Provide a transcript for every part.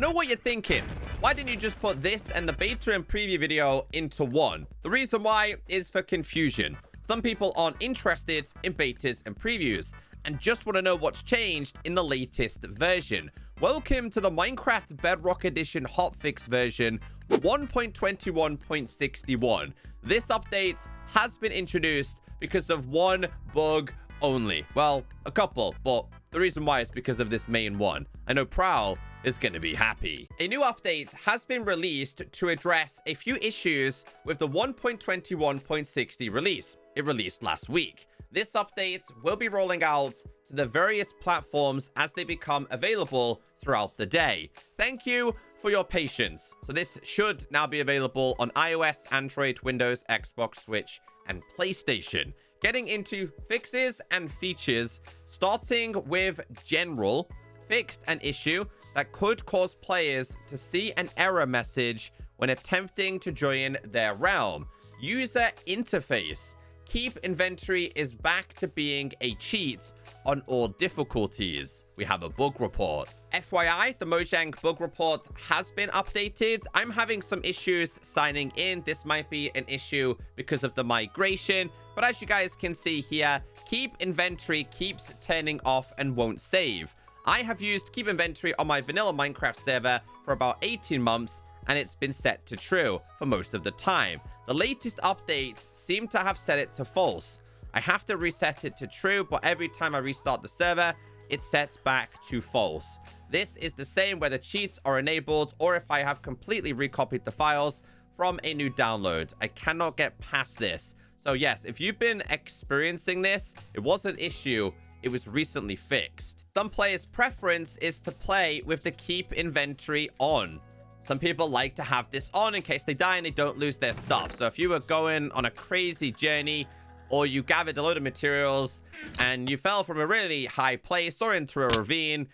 know what you're thinking. Why didn't you just put this and the beta and preview video into one? The reason why is for confusion. Some people aren't interested in betas and previews and just want to know what's changed in the latest version. Welcome to the Minecraft Bedrock Edition Hotfix version 1.21.61. This update has been introduced because of one bug only. Well, a couple, but the reason why is because of this main one. I know Prowl is going to be happy. A new update has been released to address a few issues with the 1.21.60 release. It released last week. This update will be rolling out to the various platforms as they become available throughout the day. Thank you for your patience. So this should now be available on iOS, Android, Windows, Xbox, Switch, and PlayStation. Getting into fixes and features, starting with general, fixed an issue that could cause players to see an error message when attempting to join their realm. User interface. Keep inventory is back to being a cheat on all difficulties. We have a bug report. FYI, the Mojang bug report has been updated. I'm having some issues signing in. This might be an issue because of the migration. But as you guys can see here, keep inventory keeps turning off and won't save. I have used keep inventory on my vanilla Minecraft server for about 18 months, and it's been set to true for most of the time. The latest update seemed to have set it to false. I have to reset it to true, but every time I restart the server, it sets back to false. This is the same whether cheats are enabled or if I have completely recopied the files from a new download. I cannot get past this. So yes, if you've been experiencing this, it was an issue. It was recently fixed. Some players' preference is to play with the keep inventory on. Some people like to have this on in case they die and they don't lose their stuff. So if you were going on a crazy journey or you gathered a load of materials and you fell from a really high place or into a ravine,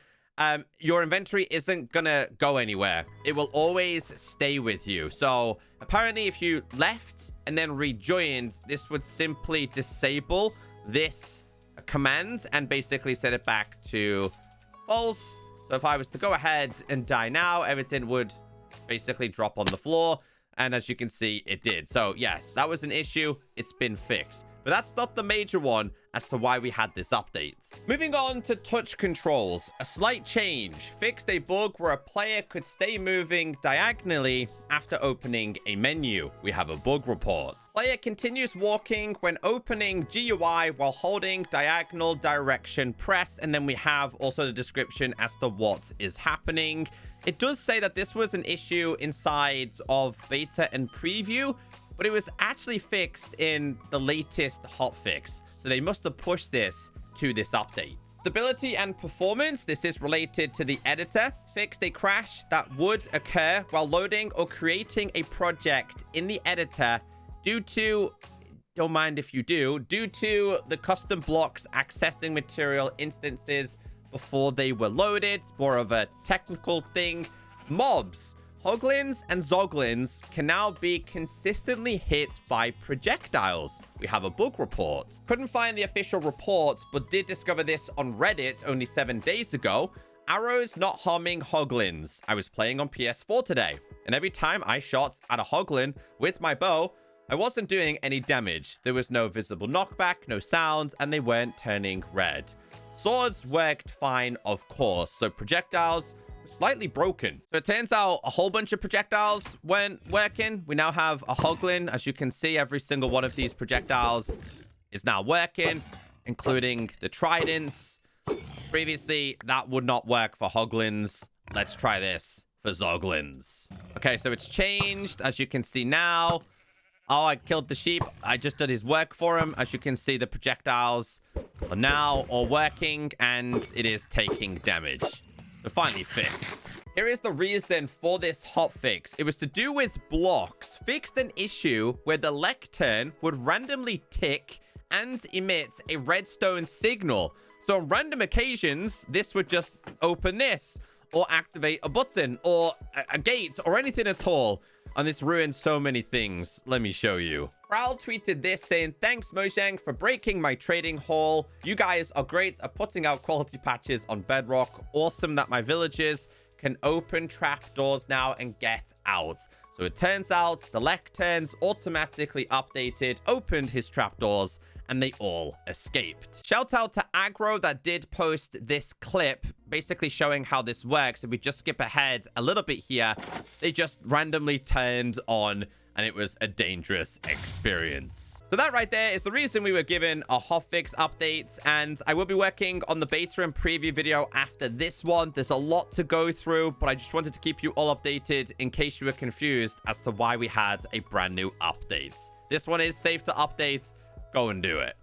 your inventory isn't gonna go anywhere. It will always stay with you. So apparently if you left and then rejoined, this would simply disable this command and basically set it back to false. So if I was to go ahead and die now, everything would basically drop on the floor, and as you can see, it did. So yes, that was an issue. It's been fixed, but that's not the major one as to why we had this update. Moving on to touch controls, a slight change fixed a bug where a player could stay moving diagonally after opening a menu. We have a bug report. Player continues walking when opening GUI while holding diagonal direction press, and then we have also the description as to what is happening. It does say that this was an issue inside of beta and preview, but it was actually fixed in the latest hotfix. So they must have pushed this to this update. Stability and performance. This is related to the editor. Fixed a crash that would occur while loading or creating a project in the editor due to, don't mind if you do, due to the custom blocks accessing material instances before they were loaded. More of a technical thing. Mobs. Hoglins and Zoglins can now be consistently hit by projectiles. We have a bug report. Couldn't find the official report, but did discover this on Reddit only 7 days ago. Arrows not harming Hoglins. I was playing on PS4 today, and every time I shot at a Hoglin with my bow, I wasn't doing any damage. There was no visible knockback, no sound, and they weren't turning red. Swords worked fine, of course, so projectiles slightly broken. So it turns out a whole bunch of projectiles weren't working. We now have a Hoglin. As you can see, every single one of these projectiles is now working, including the tridents. Previously, that would not work for Hoglins. Let's try this for Zoglins. Okay, so it's changed. As you can see now. Oh, I killed the sheep. I just did his work for him. As you can see, the projectiles are now all working, and it is taking damage. So finally fixed. Here is the reason for this hotfix. It was to do with blocks. Fixed an issue where the lectern would randomly tick and emit a redstone signal. So on random occasions, this would just open this or activate a button or a gate or anything at all. And this ruins so many things. Let me show you. Prowl tweeted this saying, "Thanks Mojang for breaking my trading hall. You guys are great at putting out quality patches on Bedrock. Awesome that my villagers can open trapdoors now and get out. So it turns out the Lecterns automatically updated, opened his trapdoors, and they all escaped. Shout out to Aggro that did post this clip basically showing how this works. If we just skip ahead a little bit here, they just randomly turned on and it was a dangerous experience. So that right there is the reason we were given a hotfix update, and I will be working on the beta and preview video after this one. There's a lot to go through, but I just wanted to keep you all updated in case you were confused as to why we had a brand new update. This one is safe to update. Go and do it.